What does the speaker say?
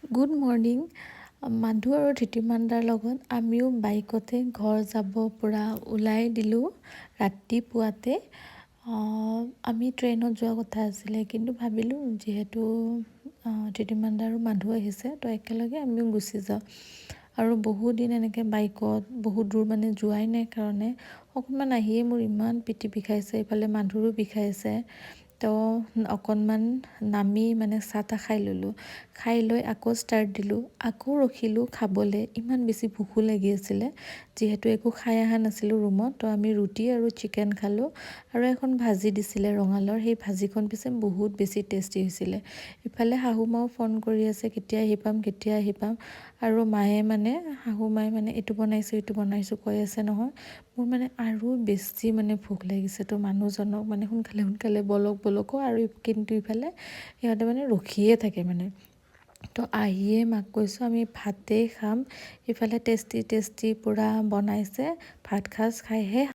Good morning. মাধু আৰু ধৃতিমানদাৰ লগত আমিও বাইকতে ঘৰ যাব পৰা ওলাই দিলোঁ ৰাতিপুৱাতে। আমি ট্ৰেইনত যোৱা কথা আছিলে, কিন্তু ভাবিলোঁ যিহেতু ধৃতিমানদা আৰু মাধু আহিছে তো একেলগে আমিও গুচি যাওঁ। আৰু বহুদিন এনেকৈ বাইকত বহুত দূৰ মানে যোৱাই নাই কাৰণে অকণমান আহিয়ে মোৰ ইমান পিঠি বিষাইছে, ইফালে মাধুৰো বিষাইছে। তো অকণমান নামি মানে চাহ তাহ খাই ল'লোঁ। খাই লৈ আকৌ ষ্টাৰ্ট দিলোঁ, আকৌ ৰখিলোঁ খাবলৈ। ইমান বেছি ভোকো লাগি আছিলে, যিহেতু একো খাই অহা নাছিলোঁ ৰুমত। তো আমি ৰুটি আৰু চিকেন খালোঁ আৰু এখন ভাজি দিছিলে ৰঙালাওৰ, সেই ভাজিখন পিছে বহুত বেছি টেষ্টি হৈছিলে। ইফালে শাহু মাও ফোন কৰি আছে, কেতিয়া আহি পাম কেতিয়া আহি পাম। আৰু শাহু মায়ে মানে এইটো বনাইছোঁ কৈ আছে নহয়। মোৰ মানে আৰু বেছি মানে ভোক লাগিছে। তো মানুহজনক মানে সোনকালে বলক আৰু কিন্তু ইফালে সিহঁতে মানে ৰখিয়ে থাকে মানে। তো আহিয়ে মাক কৈছোঁ আমি ভাতেই খাম, ইফালে টেষ্টি পূৰা বনাইছে। ভাত সাজ খাইহে